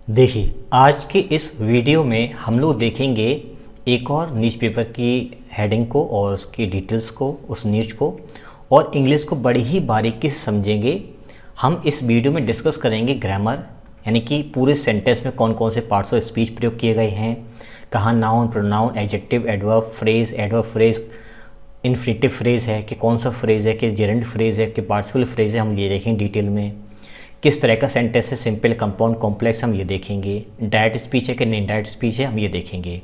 देखिए, आज के इस वीडियो में हम लोग देखेंगे एक और न्यूज़पेपर की हेडिंग को और उसकी डिटेल्स को, उस न्यूज़ को, और इंग्लिश को बड़ी ही बारीकी से समझेंगे। हम इस वीडियो में डिस्कस करेंगे ग्रामर, यानी कि पूरे सेंटेंस में कौन कौन से पार्ट्स ऑफ स्पीच प्रयोग किए गए हैं, कहाँ noun, pronoun, adjective, adverb phrase, infinitive phrase है कि कौन सा फ्रेज है, कि जेरेंड फ्रेज है, कि पार्टिसिपल फ्रेज है, हम ये देखेंगे डिटेल में। किस तरह का सेंटेंस है, सिंपल, कंपाउंड, कॉम्प्लेक्स, हम ये देखेंगे। डायरेक्ट स्पीच है कि नहीं डायरेक्ट स्पीच है, हम ये देखेंगे।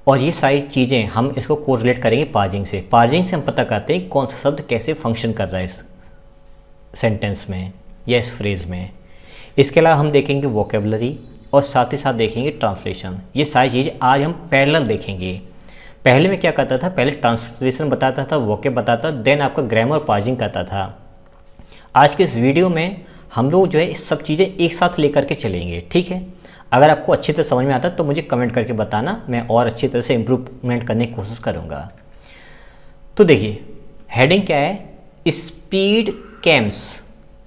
और ये सारी चीज़ें हम इसको कोरिलेट करेंगे पार्जिंग से। पार्जिंग से हम पता करते हैं कौन सा शब्द कैसे फंक्शन कर रहा है इस सेंटेंस में या इस फ्रेज में। इसके अलावा हम देखेंगे वोकेबलरी और साथ ही साथ देखेंगे ट्रांसलेशन। ये सारी चीज़ें आज हम पैरेलल देखेंगे। पहले मैं क्या करता था, पहले ट्रांसलेशन बताता था, वोकेब बताता, देन आपका ग्रामर और पार्जिंग करता था। आज के इस वीडियो में हम लोग जो है इस सब चीज़ें एक साथ लेकर के चलेंगे, ठीक है। अगर आपको अच्छी तरह समझ में आता है तो मुझे कमेंट करके बताना, मैं और अच्छी तरह से इम्प्रूवमेंट करने की कोशिश करूँगा। तो देखिए, हेडिंग क्या है, speed cams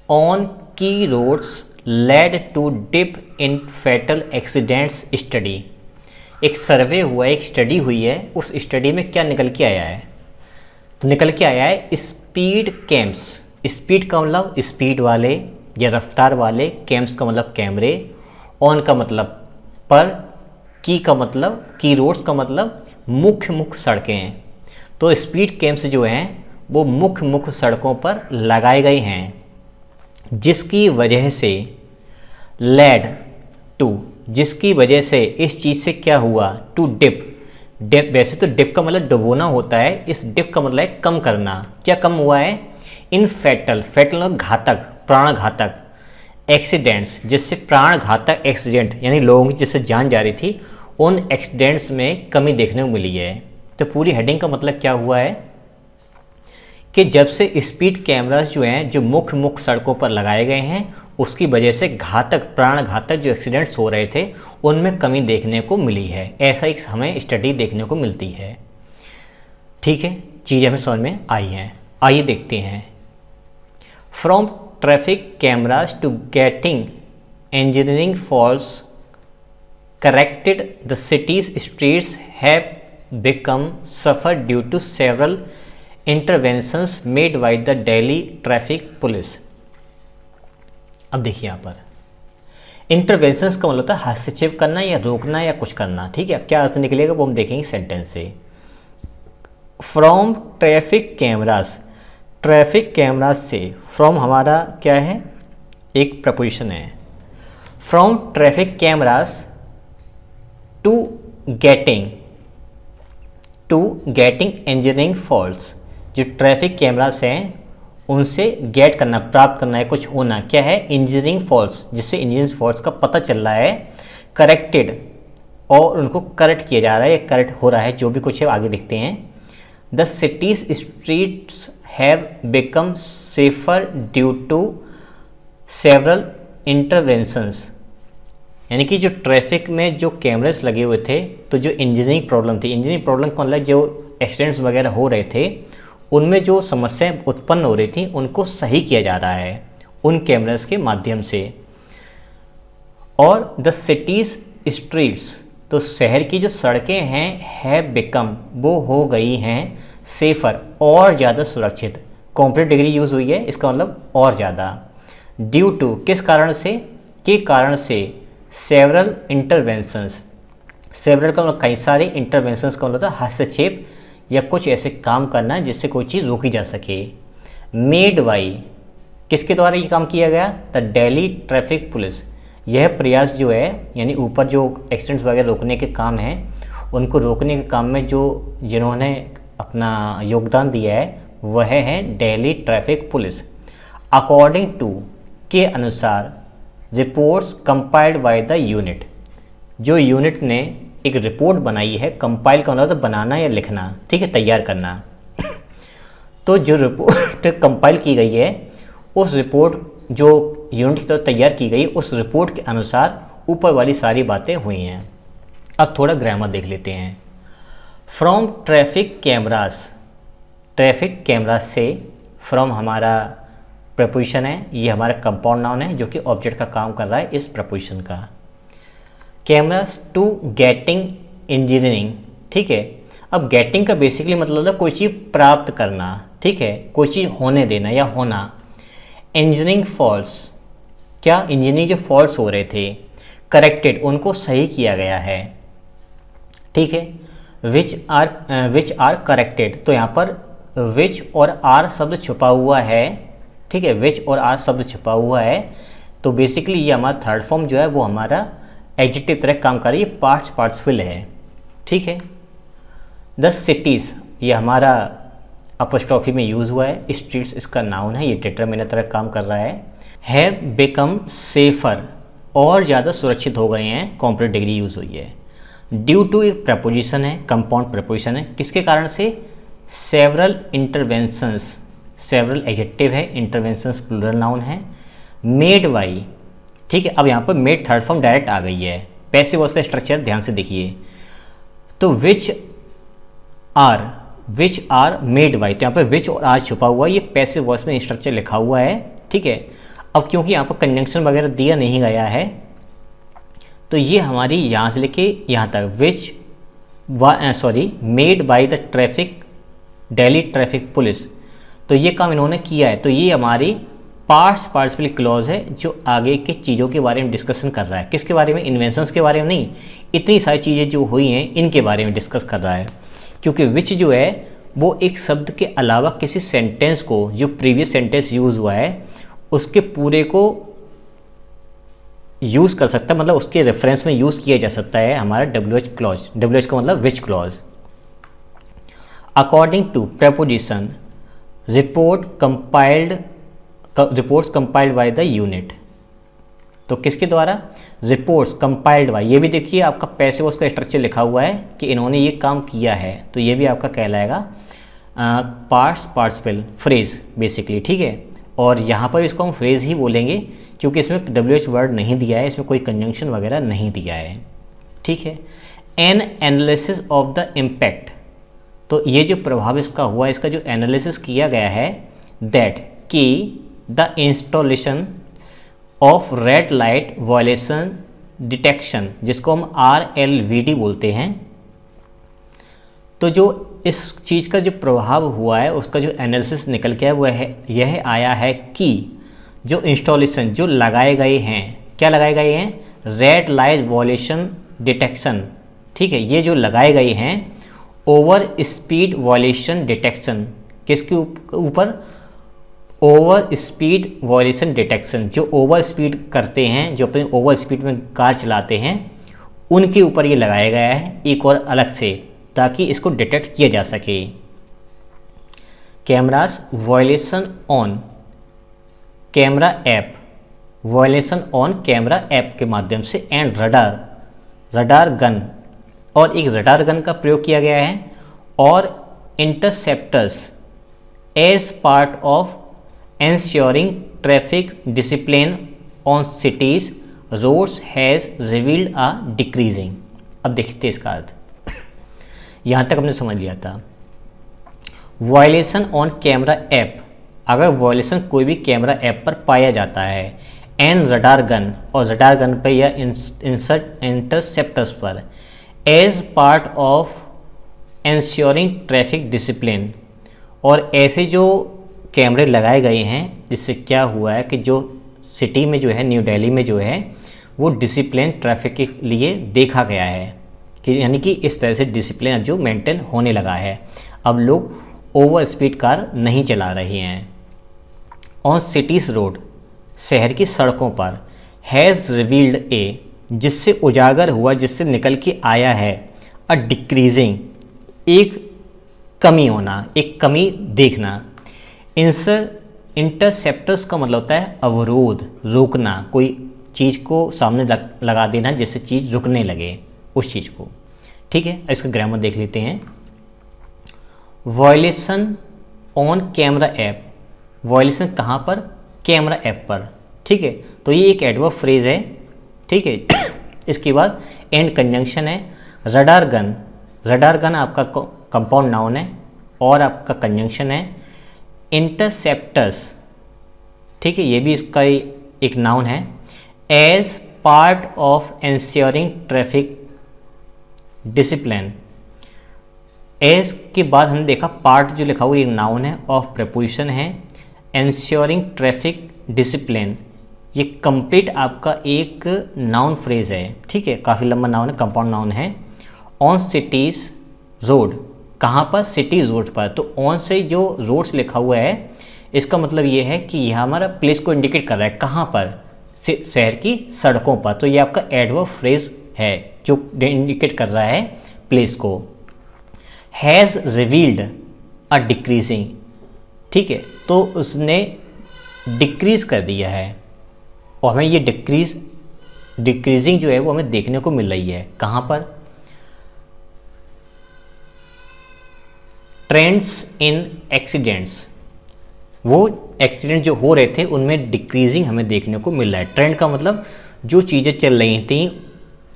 on key roads led to dip in fatal accidents study. एक सर्वे हुआ है, एक स्टडी हुई है, उस स्टडी में क्या निकल के आया है, तो निकल के आया है स्पीड कैम्स। स्पीड का मतलब स्पीड वाले या रफ्तार वाले, कैम्स का मतलब कैमरे, ऑन का मतलब पर, की का मतलब की रोड्स का मतलब मुख्य सड़कें हैं। तो स्पीड कैम्स जो हैं वो मुख्य सड़कों पर लगाए गए हैं, जिसकी वजह से लेड टू, जिसकी वजह से इस चीज़ से क्या हुआ, टू डिप। डिप वैसे तो डिप का मतलब डुबोना होता है, इस डिप का मतलब है कम करना। क्या कम हुआ है, इन फैटल मतलब घातक, प्राणघातक, एक्सीडेंट्स जिससे प्राणघातक एक्सीडेंट यानी लोगों की जिससे जान जा रही थी, उन एक्सीडेंट्स में कमी देखने को मिली है। तो पूरी हेडिंग का मतलब क्या हुआ है कि जब से स्पीड कैमरास जो हैं जो मुख्य सड़कों पर लगाए गए हैं, उसकी वजह से घातक, प्राणघातक जो एक्सीडेंट्स हो रहे थे उनमें कमी देखने को मिली है। ऐसा एक हमें स्टडी देखने को मिलती है, ठीक है। चीज़ हमें समझ में आई हैं, आइए देखते हैं। From traffic cameras to getting engineering faults corrected, the city's streets have become suffer due to several interventions made by the Delhi Traffic Police। अब देखिए यहाँ पर इंटरवेंशंस का मतलब होता है हस्तक्षेप करना या रोकना या कुछ करना, ठीक है। क्या अर्थ निकलेगा वो हम देखेंगे सेंटेंस से। From traffic cameras, traffic cameras से, फ्रॉम हमारा क्या है, एक प्रपोजिशन है। From traffic cameras to getting engineering faults, जो ट्रैफिक कैमरास हैं उनसे गेट करना, प्राप्त करना है, कुछ होना, क्या है, इंजीनियरिंग फॉल्ट्स, जिससे इंजीनियरिंग फॉल्ट्स का पता चल रहा है, करेक्टेड, और उनको करेक्ट किया जा रहा है, करेक्ट हो रहा है, जो भी कुछ है आगे देखते हैं। The cities streets have become safer due to several interventions, यानी कि जो ट्रैफिक में जो कैमरेस लगे हुए थे, तो जो इंजीनियरिंग प्रॉब्लम थी, इंजीनियरिंग प्रॉब्लम का मतलब जो एक्सीडेंट्स वगैरह हो रहे थे उनमें जो समस्याएं उत्पन्न हो रही थी उनको सही किया जा रहा है उन कैमरेस के माध्यम से। और द सिटीज़ स्ट्रीट्स, तो शहर की जो सड़कें हैं, हैव बिकम, वो हो गई हैं, सेफर, और ज़्यादा सुरक्षित, कॉम्प्लीट डिग्री यूज़ हुई है, इसका मतलब और ज़्यादा। ड्यू टू, किस कारण से, के कारण से, सेवरल इंटरवेंशंस, सेवरल का मतलब कई सारे, इंटरवेंशंस का मतलब हस्तक्षेप या कुछ ऐसे काम करना जिससे कोई चीज़ रोकी जा सके। मेड बाई, किसके द्वारा ये काम किया गया, द दिल्ली ट्रैफिक पुलिस। यह प्रयास जो है, यानी ऊपर जो एक्सीडेंट्स वगैरह रोकने के काम हैं, उनको रोकने के काम में जो जिन्होंने अपना योगदान दिया है वह है Delhi traffic police. According to, के अनुसार, reports compiled by the unit, जो यूनिट ने एक रिपोर्ट बनाई है, कंपाइल का मतलब बनाना या लिखना, ठीक है, तैयार करना। तो जो रिपोर्ट कंपाइल की गई है, उस रिपोर्ट जो यूनिट की तरफ तैयार की गई, उस रिपोर्ट के अनुसार ऊपर वाली सारी बातें हुई हैं। अब थोड़ा ग्रामर देख लेते हैं। From traffic cameras, traffic cameras से, फ्रॉम हमारा प्रपोजिशन है, ये हमारा कंपाउंड नाउन है जो कि ऑब्जेक्ट का काम कर रहा है इस प्रपोजिशन का। कैमरास टू गेटिंग इंजीनियरिंग, ठीक है। अब गेटिंग का बेसिकली मतलब है कोई चीज़ प्राप्त करना, ठीक है, कोई चीज़ होने देना या होना। इंजीनियरिंग फॉल्ट्स, क्या इंजीनियरिंग जो फॉल्ट्स हो रहे थे करेक्टेड, उनको सही किया गया है, ठीक है। विच आर करेक्टेड, तो यहाँ पर विच और आर शब्द छुपा हुआ है, ठीक है, विच और आर शब्द छुपा हुआ है। तो बेसिकली ये हमारा थर्ड फॉर्म जो है वो हमारा एडजेक्टिव तरह काम कर रही है, पार्ट्स पार्टिसिपल है, ठीक है। द सिटीज़, ये हमारा अपोस्ट्रोफी में यूज़ हुआ है, स्ट्रीट्स इसका नाउन है, ये डिटरमिनर तरह काम कर रहा है। हैव बिकम सेफर, और ज़्यादा सुरक्षित हो गए हैं, कॉम्प्लेक्स डिग्री यूज़ हुई है। ड्यू टू एक प्रपोजिशन है, कंपाउंड प्रपोजिशन है, किसके कारण से? सेवरल इंटरवेंशंस, सेवरल एडजेक्टिव है, इंटरवेंशंस प्लूरल नाउन है। मेड बाई, ठीक है। अब यहाँ पर मेड थर्ड फॉर्म डायरेक्ट आ गई है, पैसिव वॉइस का स्ट्रक्चर ध्यान से देखिए। तो विच आर मेड बाई, तो यहाँ पर विच और आर छुपा हुआ है, ये पैसिव वॉइस में स्ट्रक्चर लिखा हुआ है, ठीक है। अब क्योंकि यहाँ पर कंजंक्शन वगैरह दिया नहीं गया है, तो ये हमारी यहाँ से लेके यहाँ तक made by the traffic, Delhi traffic police, तो ये काम इन्होंने किया है। तो ये हमारी पार्ट्स पार्टिसिपल क्लॉज है जो आगे के चीज़ों के बारे में डिस्कशन कर रहा है। किसके बारे में? इन्वेंशंस के बारे में नहीं, इतनी सारी चीज़ें जो हुई हैं इनके बारे में डिस्कस कर रहा है। क्योंकि विच जो है वो एक शब्द के अलावा किसी सेंटेंस को, जो प्रीवियस सेंटेंस यूज़ हुआ है उसके पूरे को यूज़ कर सकता है, मतलब उसके रेफरेंस में यूज़ किया जा सकता है हमारा WH क्लॉज। WH का मतलब which clause. According to proposition, reports compiled by the unit, तो किसके द्वारा? रिपोर्ट्स कंपाइल्ड बाय, ये भी देखिए आपका पैसिव उसका स्ट्रक्चर लिखा हुआ है कि इन्होंने ये काम किया है, तो ये भी आपका कहलाएगा पार्ट्स पार्टिसिपल फ्रेज बेसिकली, ठीक है। और यहाँ पर इसको हम फ्रेज ही बोलेंगे क्योंकि इसमें WH वर्ड नहीं दिया है, इसमें कोई कंजंक्शन वगैरह नहीं दिया है, ठीक है। N analysis of the impact, तो ये जो प्रभाव इसका हुआ, इसका जो एनालिसिस किया गया है, दैट कि the installation of red light violation detection, जिसको हम RLVD बोलते हैं, तो जो इस चीज़ का जो प्रभाव हुआ है उसका जो एनालिसिस निकल के हुआ है, यह आया है कि जो इंस्टॉलेशन जो लगाए गए हैं, क्या लगाए गए हैं? रेड लाइट वायलेशन डिटेक्शन, ठीक है। ये जो लगाए गए हैं ओवर स्पीड वायलेशन डिटेक्शन, किसके ऊपर? ओवर स्पीड वायलेशन डिटेक्शन, जो ओवर स्पीड करते हैं, जो अपने ओवर स्पीड में कार चलाते हैं, उनके ऊपर ये लगाया गया है एक और अलग से, ताकि इसको डिटेक्ट किया जा सके। Cameras violation on camera app, violation on camera app के माध्यम से, एंड रडार गन, और एक रडार गन का प्रयोग किया गया है, और interceptors as part of ensuring traffic discipline on cities roads has revealed a decreasing। अब देखते इसका अर्थ, यहाँ तक हमने समझ लिया था। वायलेशन ऑन कैमरा ऐप, अगर वायलेशन कोई भी कैमरा ऐप पर पाया जाता है, एंड रडार गन, और रडार गन पर या इंटरसेप्टर्स पर, as part of ensuring traffic discipline, और ऐसे जो कैमरे लगाए गए हैं जिससे क्या हुआ है कि जो सिटी में जो है, न्यू दिल्ली में जो है, वो डिसिप्लिन ट्रैफिक के लिए देखा गया है कि यानी कि इस तरह से डिसिप्लिन जो मेंटेन होने लगा है, अब लोग ओवर स्पीड कार नहीं चला रहे हैं। ऑन सिटीज़ रोड, शहर की सड़कों पर, हैज़ रिवील्ड ए, जिससे उजागर हुआ, जिससे निकल के आया है, अ डिक्रीजिंग, एक कमी होना, एक कमी देखना। इंटरसेप्टर्स का मतलब होता है अवरोध, रोकना, कोई चीज़ को सामने लगा देना जिससे चीज़ रुकने लगे उस चीज़ को, ठीक है। इसका ग्रामर देख लेते हैं। Violation on camera app, violation कहाँ पर? कैमरा ऐप पर, ठीक है। तो ये एक एडवर्ब फ्रेज है, ठीक है। इसके बाद एंड कंजंक्शन है। रडार गन, रडार गन आपका कंपाउंड नाउन है और आपका कंजंक्शन है। इंटरसेप्टर्स, ठीक है, ये भी इसका एक नाउन है। As part of ensuring traffic discipline. As के बाद हमने देखा पार्ट जो लिखा हुआ ये नाउन है, ऑफ प्रपोजिशन है, ensuring ट्रैफिक डिसिप्लिन ये कंप्लीट आपका एक नाउन फ्रेज है, ठीक है, काफ़ी लंबा नाउन है, कंपाउंड नाउन है। ऑन सिटीज़ रोड, कहाँ पर? सिटीज़ रोड पर। तो ऑन से जो रोड्स लिखा हुआ है इसका मतलब ये है कि यह हमारा प्लेस को इंडिकेट कर रहा है, कहाँ पर? शहर की सड़कों पर। तो ये आपका एडवर्ब फ्रेज है जो इंडिकेट कर रहा है प्लेस को। हैज़ रिवील्ड अ डिक्रीजिंग, ठीक है, तो उसने डिक्रीज कर दिया है और हमें ये डिक्रीजिंग जो है वो हमें देखने को मिल रही है, कहाँ पर? ट्रेंड्स इन एक्सीडेंट्स, वो एक्सीडेंट जो हो रहे थे उनमें डिक्रीजिंग हमें देखने को मिल रहा है। ट्रेंड का मतलब जो चीज़ें चल रही थी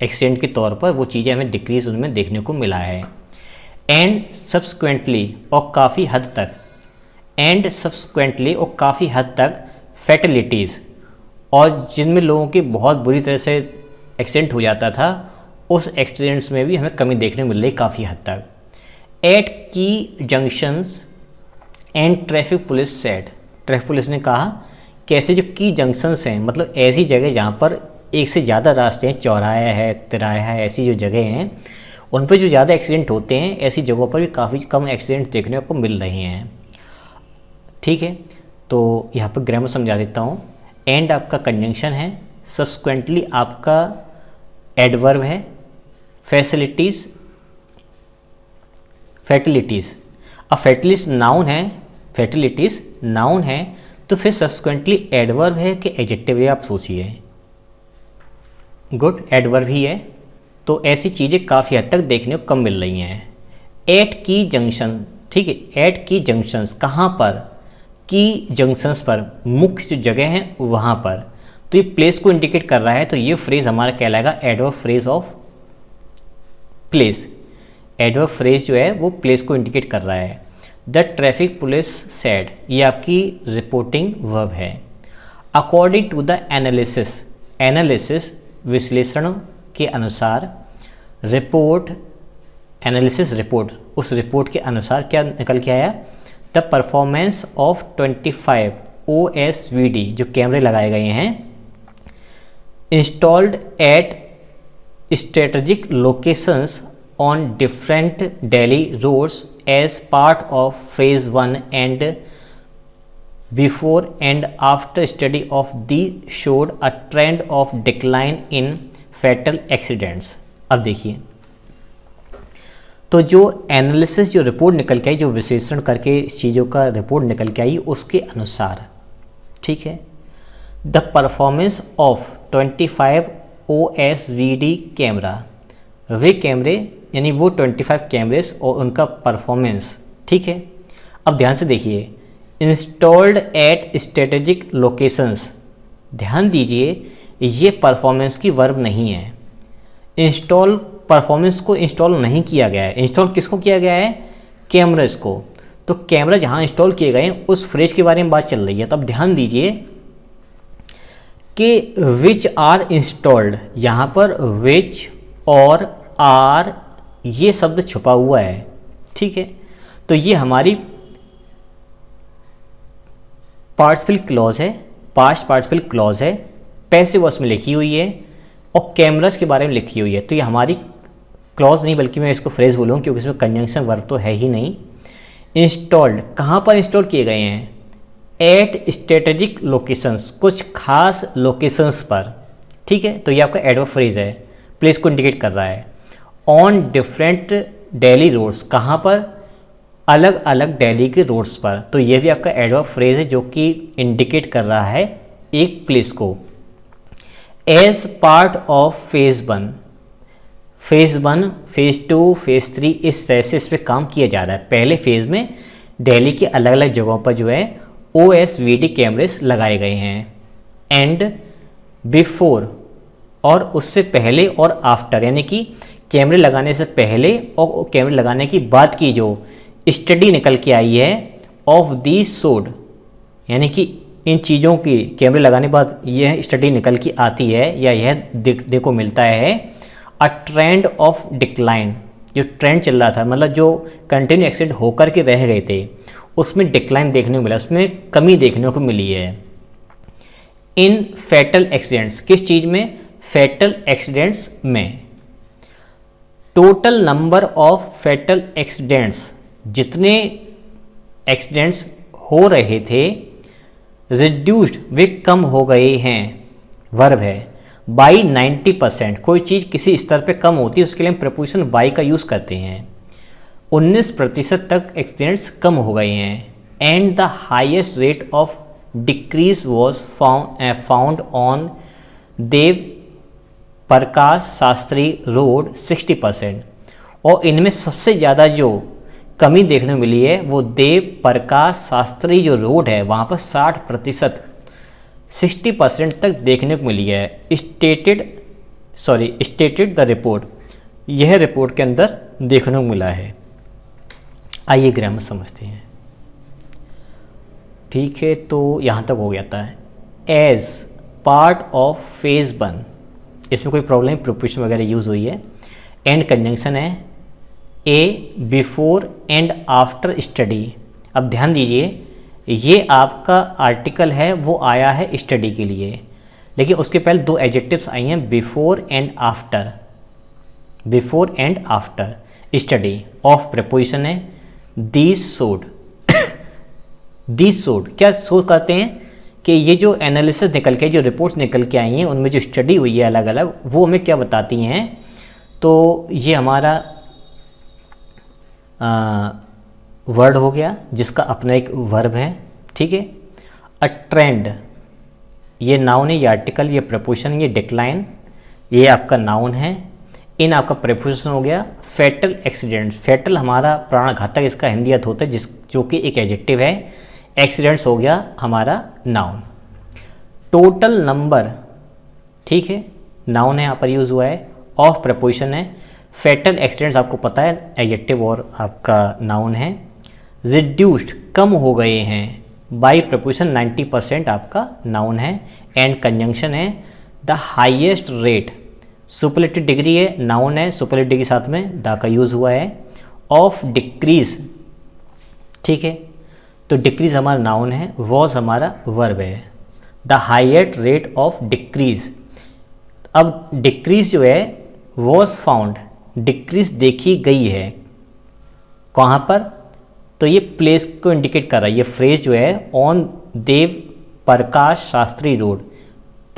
एक्सीडेंट के तौर पर वो चीज़ें हमें डिक्रीज उनमें देखने को मिला है। एंड सब्सक्वेंटली, और काफ़ी हद तक, एंड सब्सक्वेंटली और काफ़ी हद तक फैटलिटीज़, और जिनमें लोगों की बहुत बुरी तरह से एक्सीडेंट हो जाता था उस एक्सीडेंट्स में भी हमें कमी देखने को मिल रही काफ़ी हद तक। एट की junctions and traffic police said, traffic police ने कहा कि ऐसे जो की जंक्शंस हैं, मतलब ऐसी जगह जहाँ पर एक से ज़्यादा रास्ते हैं, चौराहा है, तिराहा है, ऐसी जो जगह हैं उन पर जो ज़्यादा एक्सीडेंट होते हैं ऐसी जगहों पर भी काफ़ी कम एक्सीडेंट देखने को मिल रहे हैं, ठीक है। तो यहाँ पर ग्रामर समझा देता हूँ। एंड आपका कंजंक्शन है, सब्सिक्वेंटली आपका एडवर्ब है, फैसिलिटीज़ फैटिलिटीज़, अब फैटिलिटीज़ नाउन है, फैटिलिटीज़ नाउन है तो फिर सब्सिक्वेंटली एडवर्ब है कि एडजेक्टिव है, आप सोचिए। गुड, एडवर्ब ही है। तो ऐसी चीज़ें काफ़ी हद तक देखने को कम मिल रही हैं। एट की जंक्शन, ठीक है, एट की जंक्शंस, कहाँ पर? की जंक्शंस पर, मुख्य जो जगह हैं वहाँ पर। तो ये प्लेस को इंडिकेट कर रहा है, तो ये फ्रेज हमारा कहलाएगा adverb phrase of place. Adverb phrase जो है वो प्लेस को इंडिकेट कर रहा है। द ट्रैफिक पुलिस सेड, ये आपकी रिपोर्टिंग वर्ब है। According to the analysis, analysis विश्लेषण के अनुसार, रिपोर्ट एनालिसिस रिपोर्ट, उस रिपोर्ट के अनुसार क्या निकल के आया? द परफॉर्मेंस ऑफ 25 OSVD जो कैमरे लगाए गए हैं installed eight strategic locations on different Delhi roads as part of phase 1 and before and after study of these showed a trend of decline in fatal accidents। अब देखिए, तो जो analysis, जो रिपोर्ट निकल के आई, जो विश्लेषण करके इस चीज़ों का रिपोर्ट निकल के आई उसके अनुसार, ठीक है, the performance of 25 OSVD camera, वे कैमरे यानी वो 25 कैमरेस और उनका परफॉर्मेंस, ठीक है। अब ध्यान से देखिए, इंस्टॉल्ड एट स्ट्रेटेजिक लोकेशंस, ध्यान दीजिए ये परफॉर्मेंस की वर्ब नहीं है। इंस्टॉल, परफॉर्मेंस को इंस्टॉल नहीं किया गया है। इंस्टॉल किसको किया गया है? कैमरास को। तो कैमरा जहाँ इंस्टॉल किए गए हैं उस फ्रेज के बारे में बात चल रही है। तो अब ध्यान दीजिए कि विच आर इंस्टॉल्ड, यहाँ पर विच और आर ये शब्द छुपा हुआ है, ठीक है। तो ये हमारी पार्टिसिपल क्लॉज है, पास्ट पार्टिसिपल क्लॉज है, पैसिव वॉइस में लिखी हुई है और कैमरास के बारे में लिखी हुई है। तो ये हमारी क्लॉज नहीं बल्कि मैं इसको फ्रेज बोलूँ क्योंकि इसमें कंजंक्शन वर्ब तो है ही नहीं। इंस्टॉल्ड, कहाँ पर इंस्टॉल किए गए हैं? एट स्ट्रेटेजिक लोकेशंस, कुछ खास लोकेशंस पर, ठीक है। तो ये आपका एडवर्ब फ्रेज है, प्लेस को इंडिकेट कर रहा है। ऑन डिफरेंट दिल्ली रोड्स, कहाँ पर? अलग अलग दिल्ली के रोड्स पर। तो ये भी आपका एडवर्ब फ्रेज है जो कि इंडिकेट कर रहा है एक प्लेस को। As part of phase 1, phase 1, phase 2, phase 3 इस तरह से इस पर काम किया जा रहा है। पहले फेज़ में दिल्ली के अलग अलग जगहों पर जो है OSVD कैमरेस लगाए गए हैं। एंड बिफोर, और उससे पहले और आफ्टर, यानी कि कैमरे लगाने से पहले और कैमरे लगाने की बाद की जो स्टडी निकल के आई है ऑफ दी शोड, यानी कि इन चीज़ों की कैमरे लगाने के बाद यह स्टडी निकल के आती है या यह देखो मिलता है अ ट्रेंड ऑफ डिक्लाइन। जो ट्रेंड चल रहा था, मतलब जो कंटिन्यू एक्सीडेंट होकर के रह गए थे, उसमें डिक्लाइन देखने को मिला, उसमें कमी देखने को मिली है। इन फैटल एक्सीडेंट्स, किस चीज़ में? फैटल एक्सीडेंट्स में। Total number of fatal accidents, जितने एक्सीडेंट्स हो रहे थे, रिड्यूस्ड, वे कम हो गए हैं, वर्ब है, बाई 90%। कोई चीज़ किसी स्तर पे कम होती है उसके लिए हम प्रपोजिशन बाई का यूज़ करते हैं। 19% तक एक्सीडेंट्स कम हो गए हैं। And the highest rate of decrease was found on Dev Prakash Shastri road 60%। और इनमें सबसे ज़्यादा जो कमी देखने को मिली है वो देव प्रकाश शास्त्री जो रोड है वहाँ पर 60%, 60% तक देखने को मिली है। स्टेटेड द रिपोर्ट, यह रिपोर्ट के अंदर देखने को मिला है। आइए ग्रामर समझते हैं। ठीक है, तो यहाँ तक हो गया था। एज पार्ट ऑफ फेज 1, इसमें कोई प्रॉब्लम, प्रोपोजिशन वगैरह यूज़ हुई है। एंड कंजंक्शन है ए बिफोर एंड आफ्टर स्टडी। अब ध्यान दीजिए, ये आपका आर्टिकल है वो आया है स्टडी के लिए, लेकिन उसके पहले दो एडजेक्टिव्स आई हैं, before and after. Before and after study of preposition है दीज शोड। दीज शोड क्या शो करते हैं कि ये जो एनालिसिस निकल के, जो रिपोर्ट्स निकल के आई हैं, उनमें जो स्टडी हुई है अलग अलग, वो हमें क्या बताती हैं? तो ये हमारा वर्ड हो गया जिसका अपना एक वर्ब है। ठीक है। अ ट्रेंड, ये नाउन है, ये आर्टिकल, ये प्रपोजिशन, ये डिक्लाइन, ये आपका नाउन है। इन आपका प्रपोजिशन हो गया। फैटल एक्सीडेंट्स, फैटल हमारा प्राणघातक, इसका हिंदी अर्थ होता है जो कि एक एडजेक्टिव है। एक्सीडेंट्स हो गया हमारा नाउन। टोटल नंबर, ठीक है, नाउन है यहाँ पर यूज़ हुआ है। ऑफ प्रपोजिशन है। फैटल एक्सीडेंट्स आपको पता है एडजेक्टिव और आपका नाउन है। रिड्यूस्ड, कम हो गए हैं, बाई प्रपोजिशन 90% आपका नाउन है। एंड कंजंक्शन है the highest rate, superlative degree है, नाउन है, सुपरलेटिव डिग्री साथ में द का यूज़ हुआ है। ऑफ डिक्रीज, ठीक है, तो डिक्रीज हमारा नाउन है, वॉज हमारा वर्ब है। The highest rate of decrease, अब डिक्रीज जो है वॉज फाउंड, डिक्रीज देखी गई है, कहाँ पर? तो ये प्लेस को इंडिकेट कर रहा है, ये फ्रेज जो है on Dev Prakash Shastri road,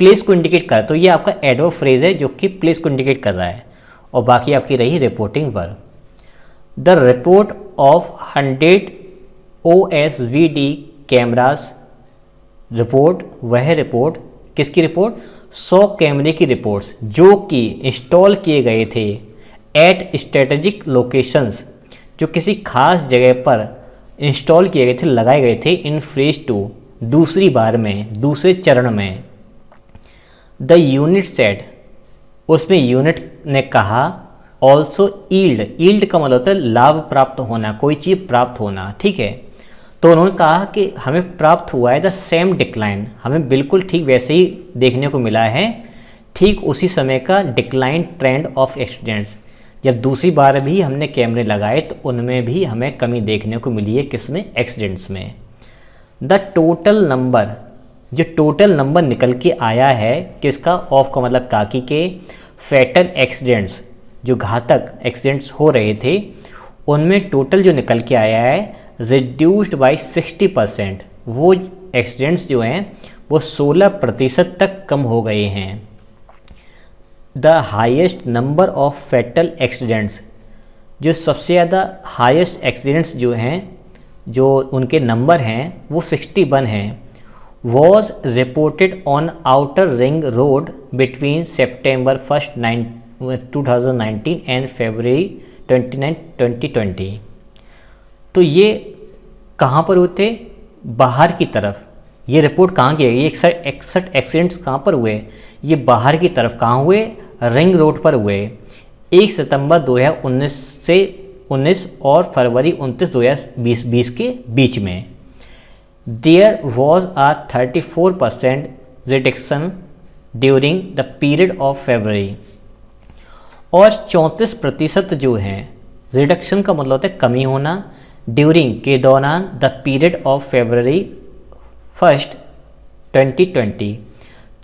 place को इंडिकेट कर रहा है। तो ये आपका एडवर्ब फ्रेज है जो कि प्लेस को इंडिकेट कर रहा है। और बाकी आपकी रही reporting verb. The report of 100 OSVD cameras, report, वह रिपोर्ट, किसकी रिपोर्ट? 100 कैमरे की रिपोर्ट्स जो कि इंस्टॉल किए गए थे एट स्ट्रेटेजिक लोकेशंस, जो किसी खास जगह पर इंस्टॉल किए गए थे, लगाए गए थे। इन फेज 2, दूसरी बार में, दूसरे चरण में। द यूनिट सेड, उसमें यूनिट ने कहा, ऑल्सो ईल्ड, ईल्ड का मतलब होता है लाभ प्राप्त होना, कोई चीज़ प्राप्त होना। ठीक है, तो उन्होंने कहा कि हमें प्राप्त हुआ है द सेम डिक्लाइन, हमें बिल्कुल ठीक वैसे ही देखने को मिला है, ठीक उसी समय का डिक्लाइन ट्रेंड ऑफ एक्सीडेंट्स। जब दूसरी बार भी हमने कैमरे लगाए तो उनमें भी हमें कमी देखने को मिली है, किसमें? एक्सीडेंट्स में। द टोटल नंबर, जो टोटल नंबर निकल के आया है किसका? ऑफ का मतलब काकी के। फैटल एक्सीडेंट्स, जो घातक एक्सीडेंट्स हो रहे थे, उनमें टोटल जो निकल के आया है रिड्यूस्ड बाई 60%, वो एक्सीडेंट्स जो हैं वो 16% तक कम हो गए हैं। The highest number of fatal accidents, जो सबसे ज़्यादा हाईएस्ट एक्सीडेंट्स जो हैं, जो उनके नंबर हैं वो 61 हैं। Was reported on outer ring road between September 1, 2019 and February 29, 2020। तो ये कहाँ पर होते? बाहर की तरफ। ये रिपोर्ट कहाँ की है? ये 61 एक्सीडेंट्स कहाँ पर हुए? ये बाहर की तरफ कहाँ हुए? रिंग रोड पर हुए। 1 सितंबर 2019 से 19 और फरवरी 29, 2020 के बीच में। There was a 34% reduction during the period of February. और 34% जो है, रिडक्शन का मतलब होता है कमी होना, ड्यूरिंग के दौरान, द पीरियड ऑफ फरवरी 1 2020,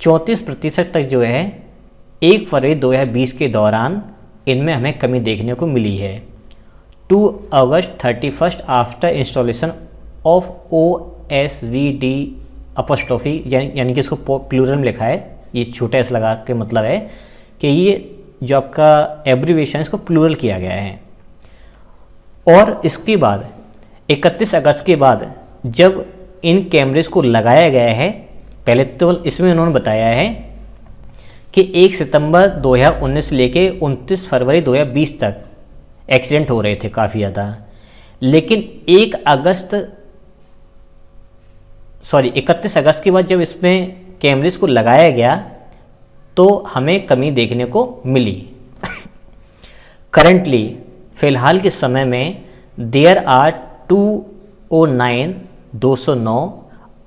34% तक जो है 1 फरवरी 2020 के दौरान इनमें हमें कमी देखने को मिली है। 2 अगस्त 31 after installation of OSVD apostrophe, यानी कि इसको प्लूरल में लिखा है, ये छोटा एस लगा के मतलब है कि ये जो आपका एब्रीविएशन है इसको प्लूरल किया गया है। और इसके बाद 31 अगस्त के बाद जब इन कैमरेज को लगाया गया है, पहले तो इसमें उन्होंने बताया है कि 1 सितंबर 2019 से लेके 29 फरवरी 2020 तक एक्सीडेंट हो रहे थे काफ़ी ज़्यादा, लेकिन 31 अगस्त के बाद जब इसमें कैमरेज को लगाया गया तो हमें कमी देखने को मिली। करंटली फ़िलहाल के समय में there are 209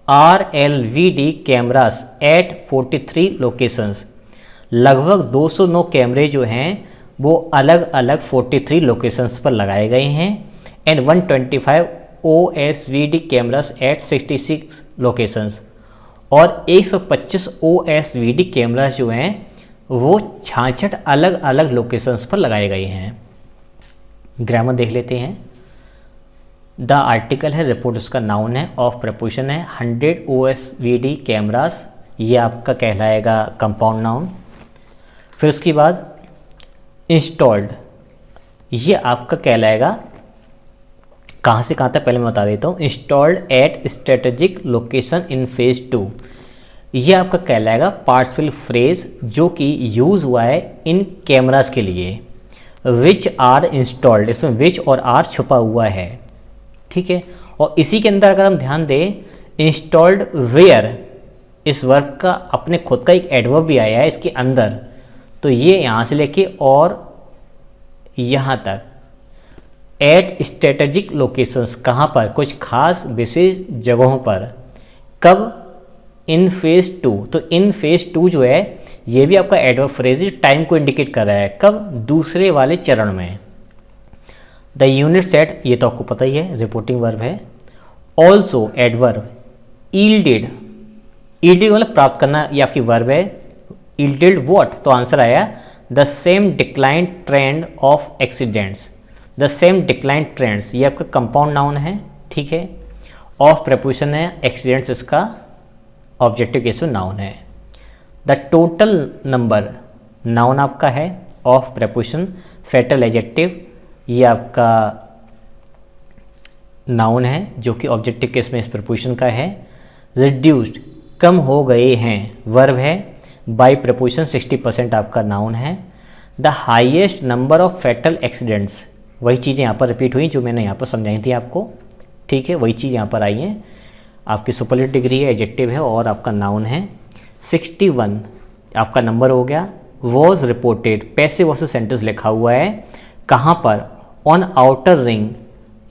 RLVD cameras at 43 locations. लगभग 209 कैमरे जो हैं वो अलग अलग 43 लोकेशंस पर लगाए गए हैं and 125 OSVD cameras at 66 locations. और 125 OSVD कैमरास जो हैं वो 66 अलग अलग लोकेशंस पर लगाए गए हैं। ग्रामर देख लेते हैं। द आर्टिकल है, रिपोर्ट उसका नाउन है, ऑफ प्रपोजिशन है, 100 OSVD कैमरास, ये आपका कहलाएगा कंपाउंड नाउन। फिर उसके बाद इंस्टॉल्ड, ये आपका कहलाएगा कहाँ से कहाँ तक पहले मैं बता देता हूँ। Installed eight strategic location in phase 2, ये आपका कहलाएगा पार्टिसिपल फ्रेज जो कि यूज़ हुआ है इन कैमरास के लिए। विच आर इंस्टॉल्ड, इसमें विच और आर छुपा हुआ है, ठीक है। और इसी के अंदर अगर हम ध्यान दें, इंस्टॉल्ड वेयर, इस वर्ब का अपने खुद का एक एडवर्ब भी आया है इसके अंदर, तो ये यहाँ से लेके और यहाँ तक एट स्ट्रेटेजिक लोकेशंस, कहाँ पर, कुछ खास विशेष जगहों पर। कब, इन फेज 2, तो इन फेज 2 जो है ये भी आपका एडवर्ब फ्रेज टाइम को इंडिकेट कर रहा है, कब, दूसरे वाले चरण में। द यूनिट सेट, ये तो आपको पता ही है, रिपोर्टिंग वर्ब है। ऑल्सो एडवर्ब, ईल्डेड, ईल्डेड मतलब प्राप्त करना, ये आपकी वर्ब है। ईल्डेड व्हाट, तो आंसर आया the same decline trend of accidents. The same decline trends, ये आपका कंपाउंड नाउन है, ठीक है। ऑफ प्रपोजिशन है, एक्सीडेंट्स इसका ऑब्जेक्टिव केस में नाउन है। द टोटल नंबर, नाउन आपका है। ऑफ प्रपोजिशन फैटल एडजेक्टिव, ये आपका नाउन है जो कि ऑब्जेक्टिव केस में इस प्रपोजिशन का है। रिड्यूस्ड, कम हो गए हैं, वर्ब है। बाय प्रपोजिशन 60% आपका नाउन है। The highest number of fatal accidents, वही चीज़ें यहाँ पर रिपीट हुई जो मैंने यहाँ पर समझाई थी आपको, ठीक है, वही चीज़ यहाँ पर आई है। आपकी सुपरलेटिव डिग्री है, एडजेक्टिव है और आपका नाउन है। 61 आपका नंबर हो गया। Was reported, passive versus sentence लिखा हुआ है, कहाँ पर, ऑन आउटर रिंग,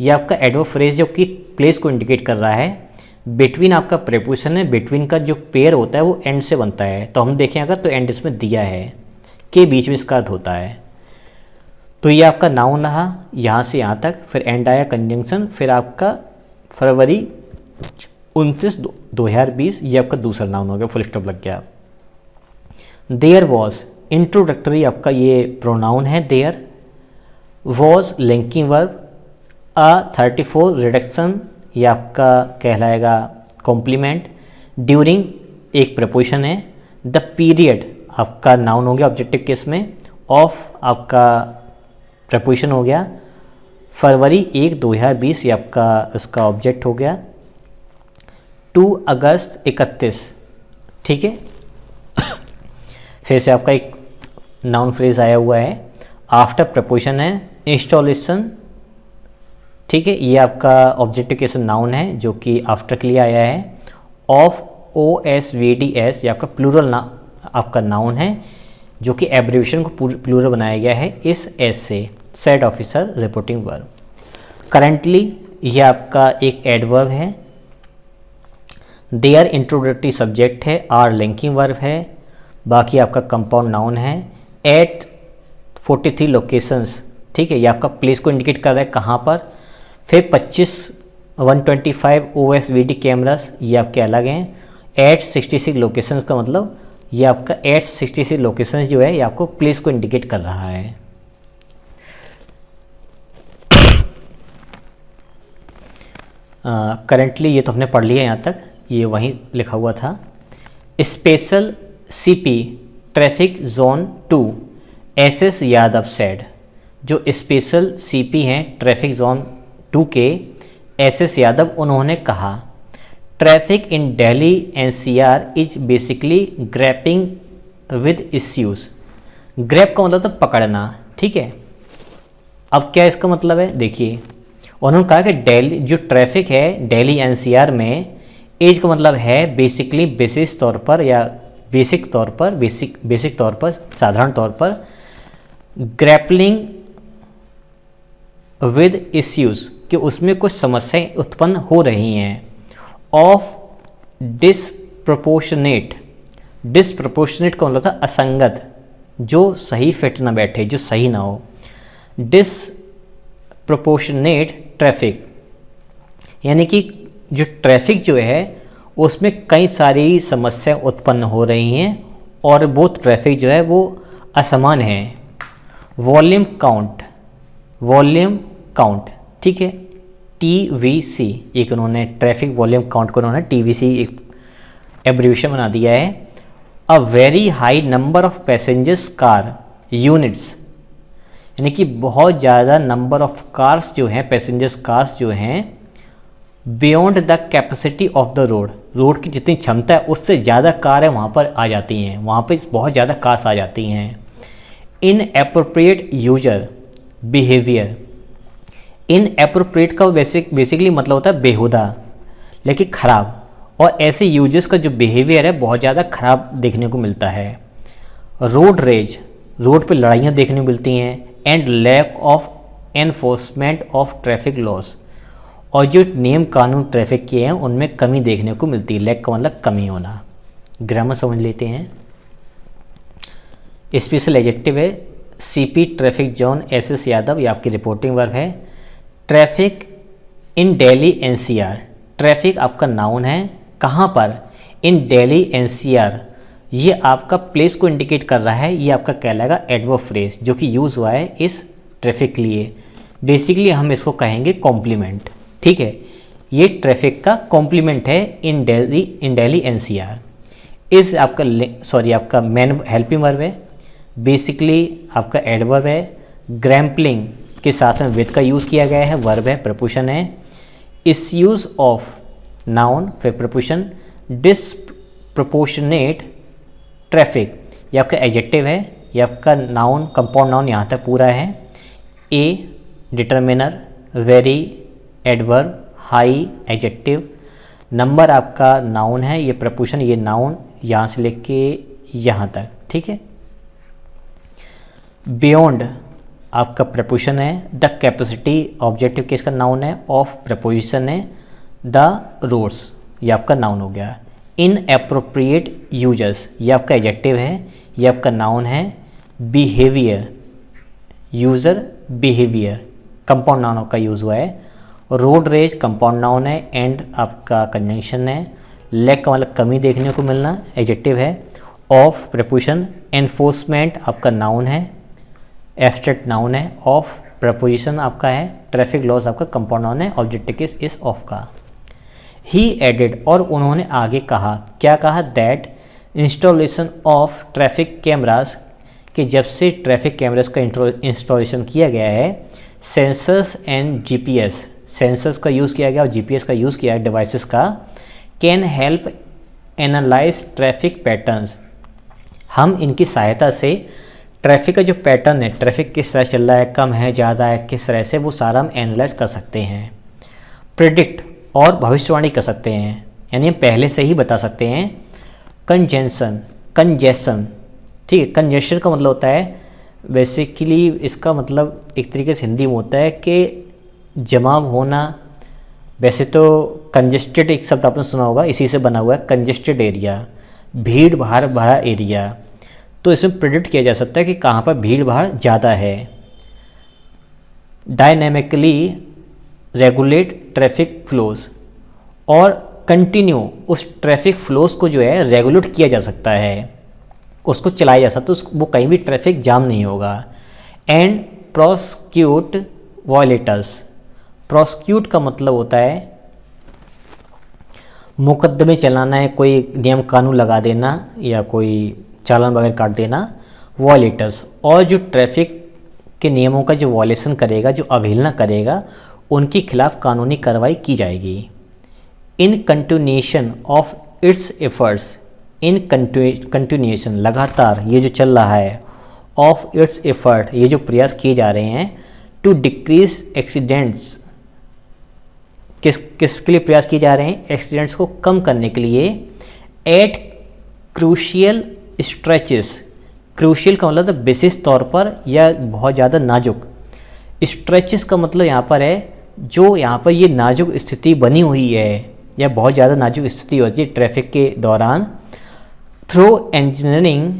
ये आपका एडवर्ब फ्रेज जो कि प्लेस को इंडिकेट कर रहा है। बिटवीन आपका प्रेपोजिशन है, बिटवीन का जो पेयर होता है वो एंड से बनता है, तो हम देखें अगर तो एंड इसमें दिया है, के बीच में इसका अर्थ होता है। तो ये आपका नाउन रहा यहाँ से यहाँ तक, फिर एंड आया कंजंक्शन, फिर आपका फरवरी 29 2020, ये आपका दूसरा नाउन हो गया, फुल स्टॉप लग गया। देयर वॉज, इंट्रोडक्टरी आपका ये प्रोनाउन है there. Was linking verb. A 34 reduction, ये आपका कहलाएगा कॉम्प्लीमेंट। ड्यूरिंग एक प्रपोजिशन है। द पीरियड आपका नाउन हो गया ऑब्जेक्टिव केस में। ऑफ आपका प्रपोजिशन हो गया। फरवरी 1 2020 ये आपका उसका ऑब्जेक्ट हो गया। 2 अगस्त 31, ठीक है। फिर से आपका एक नाउन फ्रेज आया हुआ है। आफ्टर प्रपोजिशन है। इंस्टॉलेशन, ठीक है, ये आपका ऑब्जेक्टिव केस नाउन है जो कि आफ्टर के लिए आया है। ऑफ OSVDS, ये आपका प्लूरल आपका नाउन है जो कि एब्रीविएशन को प्लूरल बनाया गया है इस एस से। Set officer reporting verb. Currently, ये आपका एक एडवर्ब है देयर इंट्रोडक्टरी सब्जेक्ट है, आर लिंकिंग वर्ब है, बाकी आपका कंपाउंड नाउन है, एट 43 लोकेशंस, ठीक है, ये आपका प्लेस को इंडिकेट कर रहा है कहाँ पर। फिर 125 OSVD कैमरास, ये आपके अलग हैं। एट 66 लोकेशंस का मतलब ये आपका एट 66 लोकेशंस जो है ये आपको प्लेस को इंडिकेट कर रहा है। करंटली ये तो हमने पढ़ लिया यहाँ तक, ये वहीं लिखा हुआ था। Special CP traffic zone 2 SS Yadav said, जो स्पेशल CP हैं ट्रैफिक जोन 2 के SS यादव, उन्होंने कहा traffic in Delhi NCR is basically grappling with issues. Grap का मतलब तो पकड़ना, ठीक है। अब क्या इसका मतलब है, देखिए उन्होंने कहा कि दिल्ली जो ट्रैफिक है दिल्ली NCR में, एज का मतलब है बेसिकली बेसिक तौर पर या बेसिक तौर पर साधारण तौर पर ग्रैपलिंग विद इश्यूज, कि उसमें कुछ समस्याएं उत्पन्न हो रही हैं। ऑफ डिसप्रोपोर्शनेट का मतलब था असंगत, जो सही फिट ना बैठे, जो सही ना हो। डिसप्रोपोर्शनेट ट्रैफिक यानी कि जो ट्रैफिक जो है उसमें कई सारी समस्याएं उत्पन्न हो रही हैं और वो ट्रैफिक जो है वो असमान है। वॉल्यूम काउंट, ठीक है, TVC, एक उन्होंने ट्रैफिक वॉल्यूम काउंट को उन्होंने TVC एक एब्रीविएशन बना दिया है। A very high number of passengers car units, यानी कि बहुत ज़्यादा नंबर ऑफ कार्स जो हैं, पैसेंजर्स कार्स जो हैं, beyond the capacity of the road की जितनी क्षमता है उससे ज़्यादा कार है वहाँ पर आ जाती हैं, वहाँ पर बहुत ज़्यादा कार्स आ जाती हैं। इन एप्रोप्रिएट यूजर बिहेवियर, इन एप्रोप्रिएट का बेसिकली मतलब होता है बेहुदा, लेकिन ख़राब, और ऐसे यूजर्स का जो बिहेवियर है बहुत ज़्यादा ख़राब देखने को मिलता है। रोड रेज, रोड पे लड़ाइयाँ देखने को मिलती हैं। And lack of enforcement of traffic laws, और जो नियम कानून ट्रैफिक के हैं उनमें कमी देखने को मिलती है। लैक का मतलब कमी होना। ग्रामर समझ लेते हैं। स्पेशल एडजेक्टिव है CP traffic zone SS Yadav, ये आपकी रिपोर्टिंग वर्ब है। Traffic in Delhi NCR, traffic आपका नाउन है, कहाँ पर, इन दिल्ली NCR, ये आपका प्लेस को इंडिकेट कर रहा है। ये आपका कहलाएगा एडवर्ब फ्रेज जो कि यूज़ हुआ है इस ट्रैफिक के लिए। बेसिकली हम इसको कहेंगे कॉम्प्लीमेंट, ठीक है, ये ट्रैफिक का कॉम्प्लीमेंट है। इन दिल्ली NCR इस आपका मेन हेल्पिंग वर्ब है, बेसिकली आपका एडवर्ब है। ग्रैम्पलिंग के साथ में विद का यूज़ किया गया है, वर्ब है, प्रपोशन है। इश्यूज ऑफ नाउन फिर प्रपोशन। डिसप्रोपोर्शनेट ट्रैफिक ये आपका एडजेक्टिव है, ये आपका नाउन कंपाउंड नाउन यहाँ तक पूरा है। A determiner, very adverb, high adjective, number आपका नाउन है, ये प्रपोशन, ये नाउन यहाँ से लेके यहाँ तक, ठीक है। बियॉन्ड आपका प्रपोशन है। द कैपेसिटी ऑब्जेक्टिव किसका नाउन है, ऑफ प्रपोजिशन है। द रोड्स ये आपका नाउन हो गया। इन एप्रोप्रिएट यूजर्स ये आपका एडजेक्टिव है, ये आपका नाउन है। Behaviour, user behaviour compound noun का यूज़ हुआ है। रोड रेज कंपाउंड नाउन है, एंड आपका कंजंक्शन है। लैक का मतलब कमी देखने को मिलना, एडजेक्टिव है। Of preposition. एनफोर्समेंट आपका नाउन है, एब्स्ट्रैक्ट नाउन है। ऑफ प्रपोजिशन आपका है। ट्रैफिक लॉस आपका कंपाउंड नाउन है, ऑब्जेक्टिव किस इस ऑफ का। ही एडेड, और उन्होंने आगे कहा, क्या कहा, that installation of traffic cameras, कि जब से ट्रैफिक कैमरास का इंस्टॉलेशन किया गया है, सेंसर्स एंड GPS, सेंसर्स का यूज़ किया गया और GPS का यूज़ किया है डिवाइसेस का, can help analyse traffic patterns, हम इनकी सहायता से ट्रैफिक का जो पैटर्न है, ट्रैफिक किस तरह चल रहा है, कम है ज़्यादा है, किस तरह से, वो सारा हम एनालाइज कर सकते हैं। प्रिडिक्ट, और भविष्यवाणी कर सकते हैं, यानी हम पहले से ही बता सकते हैं। कंजेशन, ठीक है, कंजेशन का मतलब होता है बेसिकली, इसका मतलब एक तरीके से हिंदी में होता है कि जमाव होना, वैसे तो कंजेस्टेड एक शब्द आपने सुना होगा, इसी से बना हुआ है कंजेस्टेड एरिया, भीड़ भाड़ भरा एरिया। तो इसमें प्रेडिक्ट किया जा सकता है कि कहाँ पर भीड़ भाड़ ज़्यादा है। डायनेमिकली रेगुलेट ट्रैफिक फ्लोज, और कंटिन्यू उस ट्रैफिक फ्लोज को जो है रेगुलेट किया जा सकता है, उसको चलाया जा सकता है, वो कहीं भी ट्रैफिक जाम नहीं होगा। एंड प्रोसिक्यूट वायलेटर्स, प्रोसिक्यूट का मतलब होता है मुकदमे चलाना है, कोई नियम कानून लगा देना या कोई चालान वगैरह काट देना। वायलेटर्स, और जो ट्रैफिक के नियमों का जो वायलेशन करेगा, जो अवहेलना करेगा, उनके खिलाफ कानूनी कार्रवाई की जाएगी। In continuation of its efforts, in continuation लगातार ये जो चल रहा है, ऑफ इट्स एफर्ट ये जो प्रयास किए जा रहे हैं, टू डिक्रीज एक्सीडेंट्स, किसके लिए प्रयास किए जा रहे हैं? एक्सीडेंट्स को कम करने के लिए। एट क्रूशियल स्ट्रेचेस, क्रूशियल का मतलब विशेष तौर पर या बहुत ज़्यादा नाजुक, स्ट्रेचेस का मतलब यहाँ पर है जो यहाँ पर ये नाजुक स्थिति बनी हुई है या बहुत ज़्यादा नाजुक स्थिति होती है ट्रैफिक के दौरान। थ्रू इंजीनियरिंग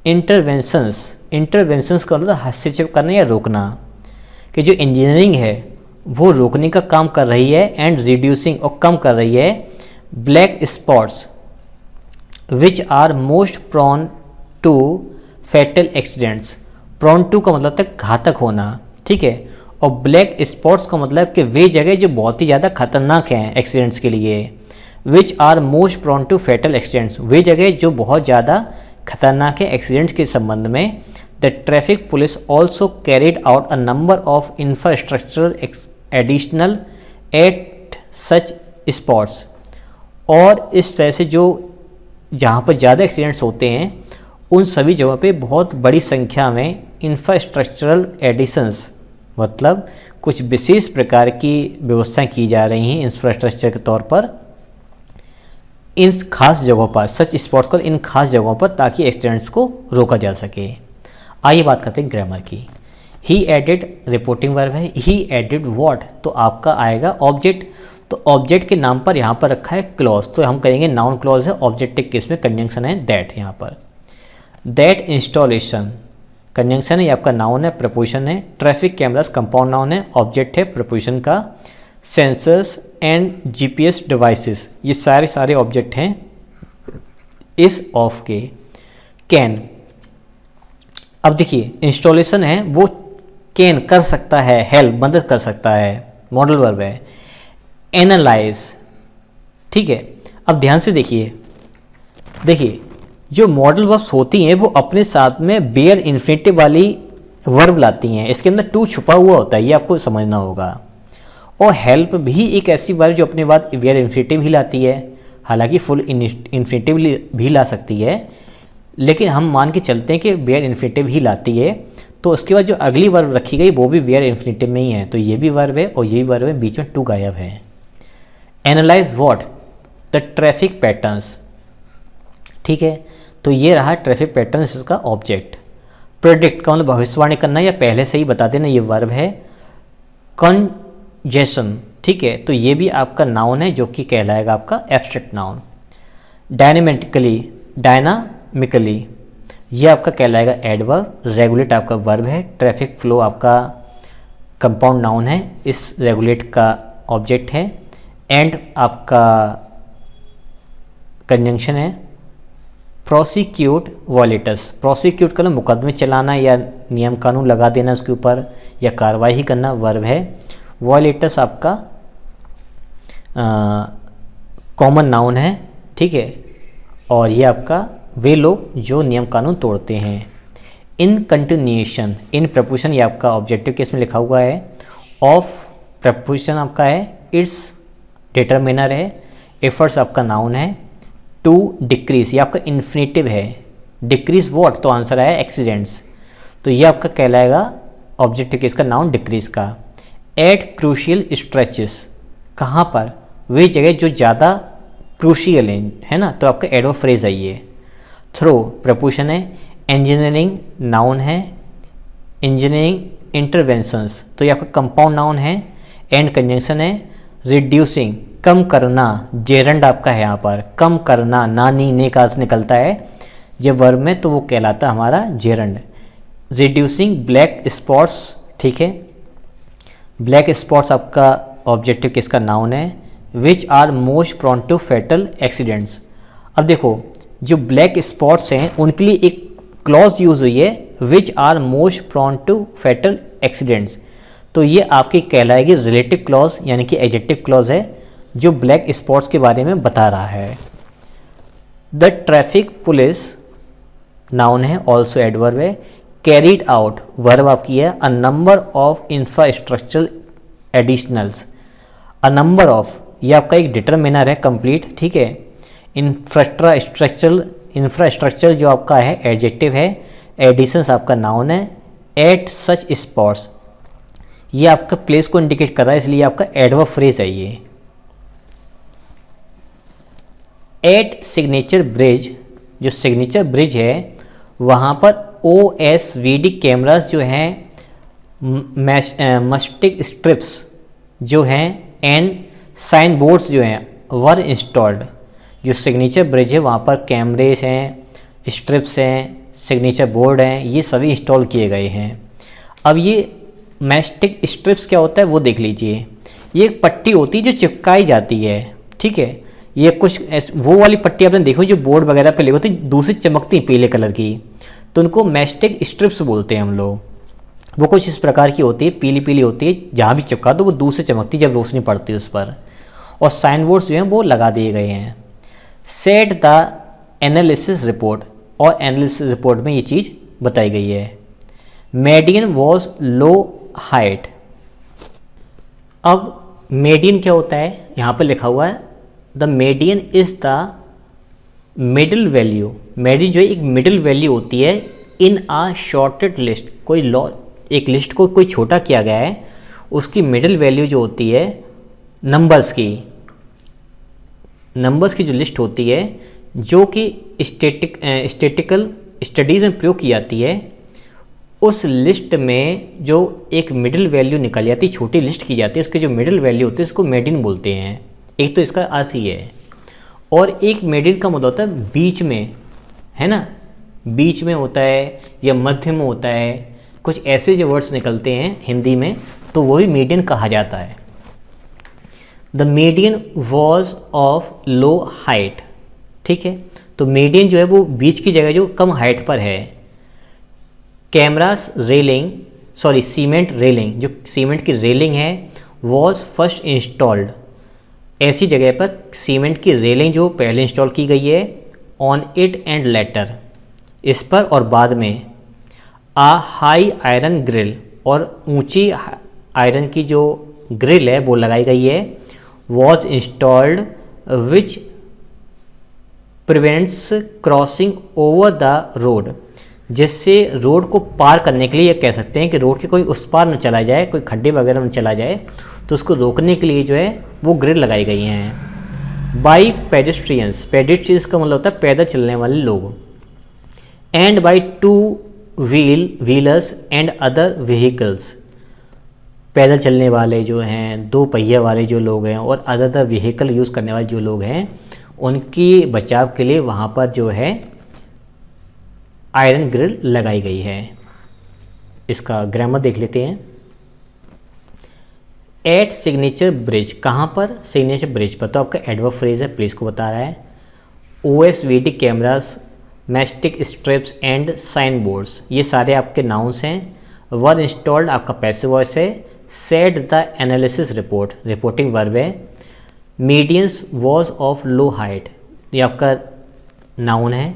इंटरवेंशंस, इंटरवेंशंस का मतलब हस्तक्षेप करना या रोकना, कि जो इंजीनियरिंग है वो रोकने का काम कर रही है। एंड रिड्यूसिंग, और कम कर रही है, black spots which are most prone to fatal accidents. Prone to का मतलब है घातक होना, ठीक है, और ब्लैक स्पॉट्स का मतलब कि वे जगह जो बहुत ही ज़्यादा खतरनाक हैं एक्सीडेंट्स के लिए। Which are most prone to fatal accidents, वे जगह जो बहुत ज़्यादा खतरनाक है एक्सीडेंट्स के संबंध में। The traffic police also carried out a number of infrastructural additional at such spots, और इस तरह से जो जहाँ पर ज़्यादा एक्सीडेंट्स होते हैं उन सभी जगहों पे बहुत बड़ी संख्या में इंफ्रास्ट्रक्चरल एडिशंस, मतलब कुछ विशेष प्रकार की व्यवस्थाएं की जा रही हैं इंफ्रास्ट्रक्चर के तौर पर इन खास जगहों पर, सच स्पॉट्स पर, इन खास जगहों पर, ताकि एक्सीडेंट्स को रोका जा सके। आइए बात करते हैं ग्रामर की। ही एडेड रिपोर्टिंग वर्ब है, ही एडेड व्हाट, तो आपका आएगा ऑब्जेक्ट। तो ऑब्जेक्ट के नाम पर यहाँ पर रखा है क्लॉज, तो हम करेंगे नाउन क्लॉज है, ऑब्जेक्टिव केस में कंजंक्शन है दैट। यहाँ पर दैट इंस्टॉलेशन कंजंक्शन है, ये आपका नाउन है, प्रपोजिशन है। ट्रैफिक कैमरास कंपाउंड नाउन है, ऑब्जेक्ट है प्रपोजिशन का। सेंसर्स एंड जीपीएस डिवाइसेस, ये सारे ऑब्जेक्ट हैं इस ऑफ के। कैन, अब देखिए इंस्टॉलेशन है वो कैन कर सकता है, हेल्प मदद कर सकता है, मॉडल वर्ब है। एनालाइज, ठीक है, अब ध्यान से देखिए जो मॉडल वर्ब्स होती हैं वो अपने साथ में बेयर इन्फिनेटिव वाली वर्ब लाती हैं, इसके अंदर टू छुपा हुआ होता है, ये आपको समझना होगा। और हेल्प भी एक ऐसी वर्ब जो अपने बाद बेयर इन्फिनेटिव ही लाती है, हालांकि फुल इन्फिनेटिव भी ला सकती है, लेकिन हम मान के चलते हैं कि बेयर इन्फिनेटिव ही लाती है। तो उसके बाद जो अगली वर्ब रखी गई वो भी बेयर इन्फिनेटिव में ही है, तो ये भी वर्ब है और ये भी वर्ब है, बीच में टू गायब है। Analyse what, the traffic patterns, ठीक है, तो ये रहा ट्रैफिक पैटर्न्स इसका ऑब्जेक्ट। प्रेडिक्ट का मतलब भविष्यवाणी करना या पहले से ही बता देना, ये वर्ब है। कंजेशन, ठीक है, तो ये भी आपका नाउन है जो कि कहलाएगा आपका एब्स्ट्रैक्ट नाउन। डायनामिकली, ये आपका कहलाएगा एडवर्ब। रेगुलेट आपका वर्ब है। ट्रैफिक फ्लो आपका कंपाउंड नाउन है, इस रेगुलेट का ऑब्जेक्ट है। एंड आपका कंजंक्शन है। प्रोसिक्यूट वायलेटर्स, प्रोसिक्यूट करना मुकदमे चलाना या नियम कानून लगा देना उसके ऊपर या कार्रवाई ही करना, वर्ब है। वायलेटर्स आपका कॉमन नाउन है, ठीक है, और ये आपका वे लोग जो नियम कानून तोड़ते हैं। इन कंटिन्यूएशन, इन प्रपोजिशन ये आपका ऑब्जेक्टिव केस में लिखा हुआ है। ऑफ प्रपोजिशन आपका है, इट्स डिटरमिनर है। एफर्ट्स आपका नाउन है। टू डिक्रीज ये आपका इन्फिनेटिव है। डिक्रीज व्हाट, तो आंसर आया एक्सीडेंट्स, तो ये आपका कहलाएगा ऑब्जेक्टिव केस का नाउन डिक्रीज का। एट क्रूशियल स्ट्रेचेस, कहाँ पर, वे जगह जो ज़्यादा क्रूशियल है ना, तो आपका एडवर्ब फ्रेज है ये। थ्रो प्रपोजिशन है। इंजीनियरिंग नाउन है। इंजीनियरिंग इंटरवेंशंस, तो ये आपका कंपाउंड नाउन है। एंड कंजंक्शन है। रिड्यूसिंग कम करना, जेरंड आपका है यहाँ पर, कम करना, नानी ने का अर्थ निकलता है जब वर्ब में तो वो कहलाता हमारा जेरंड। रिड्यूसिंग ब्लैक स्पॉट्स, ठीक है, ब्लैक स्पॉट्स आपका ऑब्जेक्टिव किसका, नाउन है। Which are most prone to fatal accidents. अब देखो जो ब्लैक स्पॉट्स हैं उनके लिए एक क्लॉज यूज हुई है, which are most prone to fatal accidents, तो ये आपकी कहलाएगी रिलेटिव क्लॉज यानी कि एडजेक्टिव क्लॉज है जो ब्लैक स्पॉट्स के बारे में बता रहा है। द ट्रैफिक पुलिस नाउन है, ऑल्सो एडवर्ब है। कैरीड आउट वर्ब आपकी है। A number of infrastructural additionals, a number of ये आपका एक डिटरमिनर है कंप्लीट, ठीक है। इंफ्रास्ट्रक्चर जो आपका है एडजेक्टिव है, एडिशंस आपका नाउन है। एट सच स्पॉट्स ये आपका प्लेस को इंडिकेट कर रहा है इसलिए आपका एडवर्ब फ्रेज है ये। एट सिग्नेचर ब्रिज, जो सिग्नेचर ब्रिज है वहाँ पर OSVD कैमरास जो हैं, मस्टिक स्ट्रिप्स जो हैं एंड साइन बोर्ड्स जो हैं वर इंस्टॉल्ड। जो सिग्नेचर ब्रिज है वहाँ पर कैमरेज हैं, स्ट्रिप्स हैं, सिग्नेचर बोर्ड हैं, ये सभी इंस्टॉल किए गए हैं। अब ये मैस्टिक स्ट्रिप्स क्या होता है वो देख लीजिए। ये एक पट्टी होती है जो चिपकाई जाती है, ठीक है। ये कुछ वो वाली पट्टी आपने देखो जो बोर्ड वगैरह पे लगी होती है, दूसरी चमकती पीले कलर की, तो उनको मैस्टिक स्ट्रिप्स बोलते हैं हम लोग। वो कुछ इस प्रकार की होती है, पीली पीली होती है, जहाँ भी चिपका दो वो दूसरी चमकती जब रोशनी पड़ती है उस पर। और साइन बोर्ड्स जो हैं वो लगा दिए गए हैं। सेट द एनालिसिस रिपोर्ट, और एनालिसिस रिपोर्ट में ये चीज़ बताई गई है। Median was low height. अब मेडियन क्या होता है यहाँ पर लिखा हुआ है, the median is the middle value. Median जो है एक मिडिल वैल्यू होती है इन आ शॉर्टेड लिस्ट। कोई एक लिस्ट को कोई छोटा किया गया है, उसकी मिडिल वैल्यू जो होती है नंबर्स की जो लिस्ट होती है जो कि स्टैटिकल स्टडीज़ में प्रयोग की जाती है, उस लिस्ट में जो एक मिडिल वैल्यू निकल जाती है, छोटी लिस्ट की जाती है, उसकी जो मिडिल वैल्यू होती है उसको मेडियन बोलते हैं। एक तो इसका अर्थ ही है। और एक मेडियन का मतलब होता है बीच में, है ना, बीच में होता है या मध्य में होता है, कुछ ऐसे जो वर्ड्स निकलते हैं हिंदी में तो वही मीडियन कहा जाता है। The median was of low height, ठीक है। तो मीडियन जो है वो बीच की जगह जो कम हाइट पर है। Cameras railing, sorry cement railing, जो सीमेंट की रेलिंग है वॉज फर्स्ट इंस्टॉल्ड। ऐसी जगह पर सीमेंट की रेलिंग जो पहले इंस्टॉल की गई है। ऑन इट एंड लेटर, इस पर और बाद में। आ हाई आयरन ग्रिल, और ऊंची आयरन की जो ग्रिल है वो लगाई गई है। Was installed which prevents crossing over the road, जिससे रोड को पार करने के लिए ये कह सकते हैं कि रोड के कोई उस पार न चला जाए, कोई खड्डे वगैरह में चला जाए, तो उसको रोकने के लिए जो है वो ग्रिल लगाई गई हैं। बाई पेडेस्ट्रियंस, पेडेस्ट्रियंस का मतलब होता है पैदल चलने वाले लोग। And by two wheelers and other vehicles, पैदल चलने वाले जो हैं, दो पहिया वाले जो लोग हैं और अदर व्हीकल यूज़ करने वाले जो लोग हैं, उनकी बचाव के लिए वहाँ पर जो है आयरन ग्रिल लगाई गई है। इसका ग्रामर देख लेते हैं। एट सिग्नेचर ब्रिज, कहाँ पर, सिग्नेचर ब्रिज पर, तो आपका एडवर्ब फ्रेज है, प्लेस को बता रहा है। OSVD cameras, mastic strips and sign boards, ये सारे आपके नाउन्स हैं। वर इंस्टॉल्ड आपका पैसिव वॉइस है। Said the analysis report, reporting verb है। Medians was of low height, ये आपका नाउन है।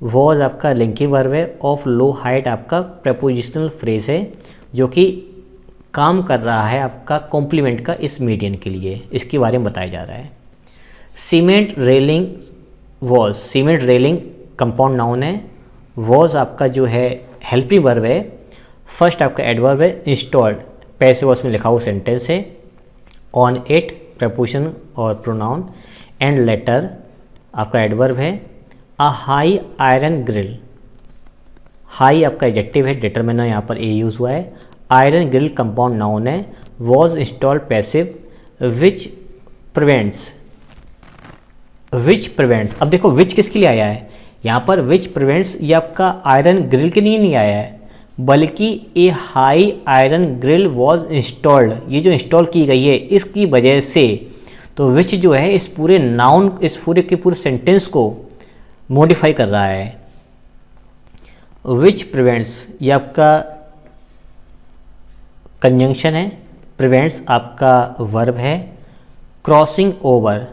वॉज आपका लिंकिंग वर्ब है। ऑफ लो हाइट आपका प्रेपोजिशनल फ्रेज है जो कि काम कर रहा है आपका कॉम्प्लीमेंट का इस मीडियन के लिए, इसके बारे में बताया जा रहा है। Cement railing was, cement railing compound noun है। वॉज आपका जो है हेल्पिंग वर्ब है। फर्स्ट आपका एडवर्ब है। इंस्टॉल्ड पैसिव वॉइस में लिखा हुआ सेंटेंस है। ऑन इट प्रपोजिशन और प्रोनाउन। एंड लेटर आपका एडवर्ब है। A high iron grill, high आपका एडजेक्टिव है, डिटरमिनर यहाँ पर ए यूज़ हुआ है। आयरन ग्रिल कंपाउंड नाउन है। Was installed passive. Which prevents, which prevents, अब देखो विच किसके लिए आया है यहाँ पर, विच प्रिवेंट्स ये आपका आयरन ग्रिल के लिए नहीं आया है, बल्कि a high iron grill was installed, ये जो इंस्टॉल की गई है इसकी वजह से। तो विच जो है इस पूरे नाउन, इस पूरे के पूरे सेंटेंस को मॉडिफाई कर रहा है। विच प्रिवेंट्स ये आपका कंजंक्शन है, प्रिवेंट्स आपका वर्ब है, क्रॉसिंग ओवर,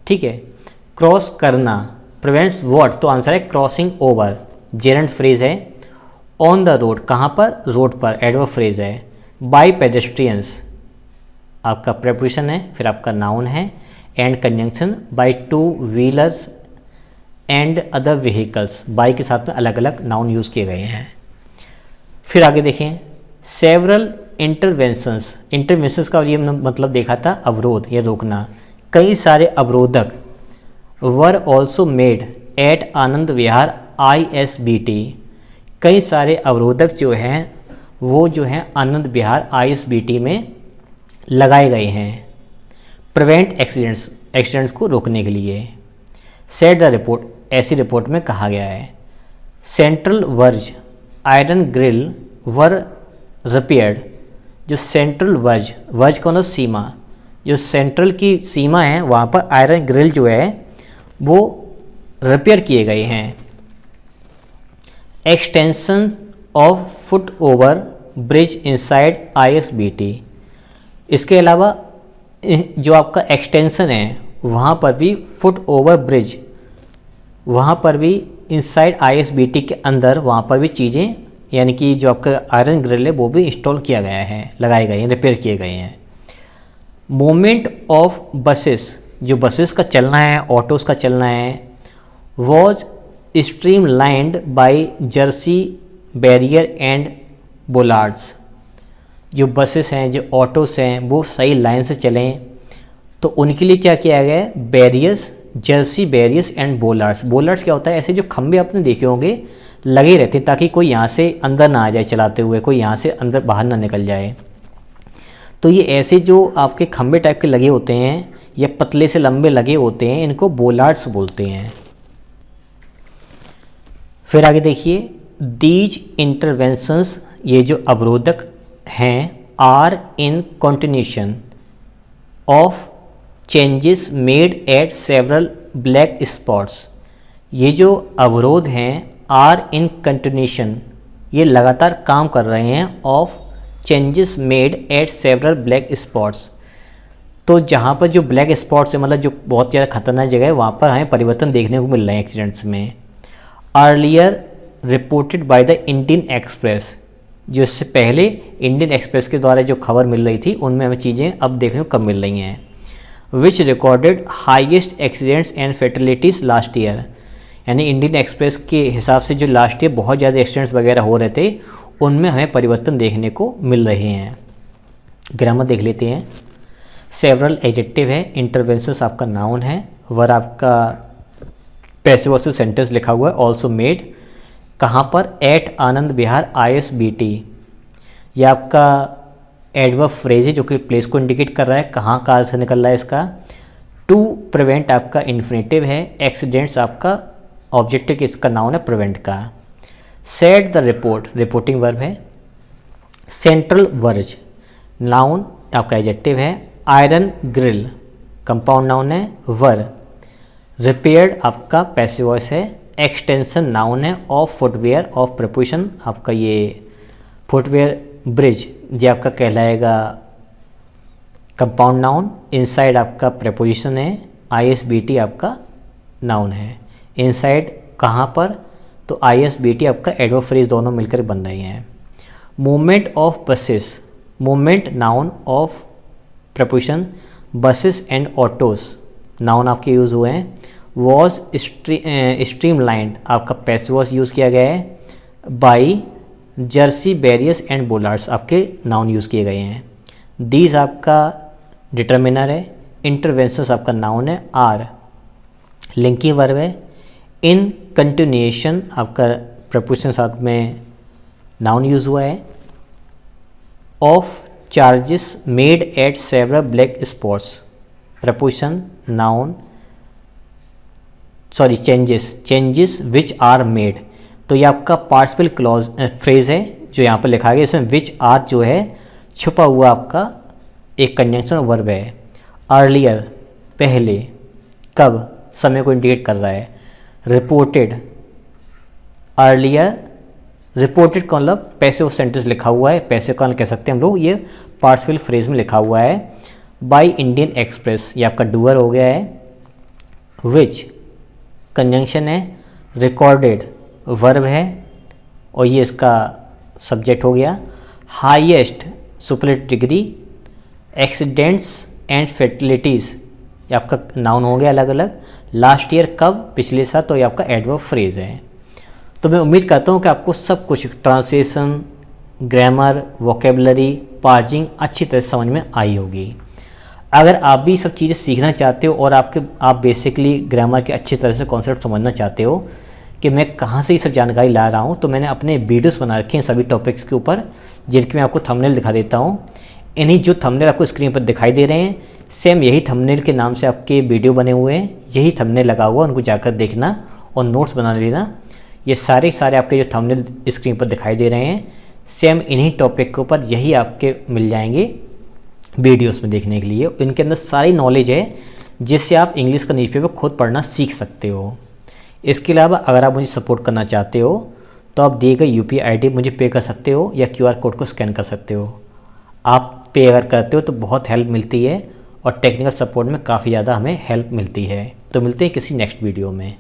ठीक है, क्रॉस करना, प्रिवेंट्स व्हाट, तो आंसर है क्रॉसिंग ओवर, जेरेंट फ्रेज है। ऑन द रोड, कहाँ पर, रोड पर, एडवर्ब फ्रेज है। बाय पेडेस्ट्रियंस आपका प्रेपोजिशन है, फिर आपका नाउन है, and conjunction by two wheelers and other vehicles, by के साथ में अलग अलग नाउन यूज़ किए गए हैं। फिर आगे देखें, सेवरल इंटरवेंशंस, इंटरवेंशंस का ये मतलब देखा था अवरोध या रोकना, कई सारे अवरोधक were also made at Anand Vihar ISBT, कई सारे अवरोधक जो हैं वो जो हैं आनंद विहार ISBT में लगाए गए हैं, प्रिवेंट एक्सीडेंट्स, एक्सीडेंट्स को रोकने के लिए। सेट द रिपोर्ट, ऐसी रिपोर्ट में कहा गया है, सेंट्रल वर्ज आयरन ग्रिल वर रिपेयर्ड, जो सेंट्रल वर्ज, वर्ज कौन है, सीमा, जो सेंट्रल की सीमा है वहाँ पर आयरन ग्रिल जो है वो रिपेयर किए गए हैं। Extension of foot over bridge inside ISBT, इसके अलावा जो आपका एक्सटेंशन है वहाँ पर भी फुट ओवर ब्रिज, वहाँ पर भी इनसाइड ISBT के अंदर वहाँ पर भी चीज़ें, यानी कि जो आपका आयरन ग्रिल है वो भी इंस्टॉल किया गया है, लगाए गए हैं, रिपेयर किए गए हैं। मूवमेंट ऑफ बसेस, जो बसेस का चलना है, ऑटोज़ का चलना है, was stream lined by Jersey barrier and bollards, जो बसेस हैं, जो ऑटोज़ हैं वो सही लाइन से चलें तो उनके लिए क्या किया गया है, barriers, Jersey barriers and bollards. Bollards क्या होता है, ऐसे जो खंभे आपने देखे होंगे लगे रहते हैं ताकि कोई यहाँ से अंदर ना आ जाए चलाते हुए, कोई यहाँ से अंदर बाहर ना निकल जाए। तो ये ऐसे जो आपके खंभे टाइप के लगे होते हैं या पतले से लंबे लगे होते हैं, इनको बोलार्ड्स बोलते हैं। फिर आगे देखिए, दीज इंटरवेंशंस, ये जो अवरोधक हैं, are in continuation of changes made at several black spots, ये जो अवरोध हैं आर इन कंटिन्यूशन, ये लगातार काम कर रहे हैं, of changes made at several black spots, तो जहाँ पर जो ब्लैक स्पॉट्स है, मतलब जो बहुत ज़्यादा खतरनाक जगह है, वहाँ पर हमें परिवर्तन देखने को मिल रहे हैं एक्सीडेंट्स में। Earlier reported by the Indian express, जो इससे पहले इंडियन एक्सप्रेस के द्वारा जो खबर मिल रही थी उनमें हमें चीज़ें अब देखने को कम मिल रही हैं। Which recorded highest accidents and fatalities last year, यानी इंडियन एक्सप्रेस के हिसाब से जो लास्ट ईयर बहुत ज़्यादा एक्सीडेंट्स वगैरह हो रहे थे उनमें हमें परिवर्तन देखने को मिल रहे हैं। ग्रामर देख लेते हैं। सेवरल एडजेक्टिव है, इंटरवेंशंस आपका नाउन है, वर आपका पैसिव वॉइस सेंटेंस लिखा हुआ है, ऑल्सो मेड, कहाँ पर, एट आनंद विहार ISBT, ये आपका एडवर्ब फ्रेज है जो कि प्लेस को इंडिकेट कर रहा है, कहाँ का अर्थ निकल रहा है इसका। टू प्रिवेंट आपका इन्फिनेटिव है, एक्सीडेंट्स आपका ऑब्जेक्टिव के इसका नाउन है प्रिवेंट का। Set the report, reporting verb है। सेंट्रल वर्ज नाउन आपका एडजेक्टिव है। आयरन ग्रिल कंपाउंड नाउन है, वर। रिपेयर्ड आपका पैसिव वॉइस है। एक्सटेंशन नाउन है। ऑफ फुटवेयर ऑफ प्रपोजिशन आपका ये फुटवेयर ब्रिज ये आपका कहलाएगा कंपाउंड नाउन। इनसाइड आपका प्रपोजिशन है। ISBT आपका नाउन है। इनसाइड कहाँ पर, तो ISBT आपका एडवर्ब फ्रेज दोनों मिलकर बन रहे हैं। Movement of buses, movement noun of preposition buses and autos noun आपके यूज़ हुए हैं। वॉज स्ट्रीम लाइंड आपका पैसिव वॉज यूज़ किया गया है। By Jersey barriers and bollards आपके नाउन यूज़ किए गए हैं। दीज आपका डिटर्मिनर है। इंटरवेंशंस आपका नाउन है। आर लिंकिंग वर्ब है। इन कंटिन्यूएशन आपका प्रपोजिशन साथ में नाउन यूज़ हुआ है। Of charges made at several black spots, preposition noun, sorry changes which are made. तो ये आपका पार्टिसिपल क्लॉज फ्रेज है जो यहाँ पर लिखा गया, इसमें विच आर जो है छुपा हुआ आपका एक कंजंक्शन वर्ब है। अर्लियर पहले, कब समय को इंडिकेट कर रहा है। रिपोर्टेड, अर्लियर रिपोर्टेड का मतलब पैसिव सेंटेंस लिखा हुआ है, पैसिव का कह सकते हैं हम लोग, ये पार्टिसिपल फ्रेज में लिखा हुआ है। बाय इंडियन एक्सप्रेस ये आपका डूअर हो गया है। विच कंजंक्शन है। रिकॉर्डेड वर्ब है और ये इसका सब्जेक्ट हो गया। Highest superlative degree. Accidents and fatalities ये आपका नाउन हो गया अलग अलग। लास्ट ईयर कब, पिछले साल, तो ये आपका एडवर्ब फ्रेज है। तो मैं उम्मीद करता हूँ कि आपको सब कुछ ट्रांसलेशन, ग्रामर, वोकेबलरी, पार्जिंग अच्छी तरह समझ में आई होगी। अगर आप भी सब चीज़ें सीखना चाहते हो और आप बेसिकली ग्रामर के अच्छी तरह से कॉन्सेप्ट समझना चाहते हो कि मैं कहाँ से ये सब जानकारी ला रहा हूँ, तो मैंने अपने वीडियोस बना रखे हैं सभी टॉपिक्स के ऊपर, जिनके मैं आपको थंबनेल दिखा देता हूँ। इन्हीं जो थंबनेल आपको स्क्रीन पर दिखाई दे रहे हैं, सेम यही थंबनेल के नाम से आपके वीडियो बने हुए हैं, यही थंबनेल लगा हुआ, उनको जाकर देखना और नोट्स बना लेना। ये सारे आपके जो थंबनेल स्क्रीन पर दिखाई दे रहे हैं, सेम इन्हीं टॉपिक के ऊपर यही आपके मिल जाएंगे वीडियोस में देखने के लिए। इनके अंदर सारी नॉलेज है जिससे आप इंग्लिश का न्यूज़पेपर खुद पढ़ना सीख सकते हो। इसके अलावा अगर आप मुझे सपोर्ट करना चाहते हो तो आप दिए गए UPI ID मुझे पे कर सकते हो या QR कोड को स्कैन कर सकते हो। आप पे अगर करते हो तो बहुत हेल्प मिलती है और टेक्निकल सपोर्ट में काफ़ी ज़्यादा हमें हेल्प मिलती है। तो मिलते हैं किसी नेक्स्ट वीडियो में।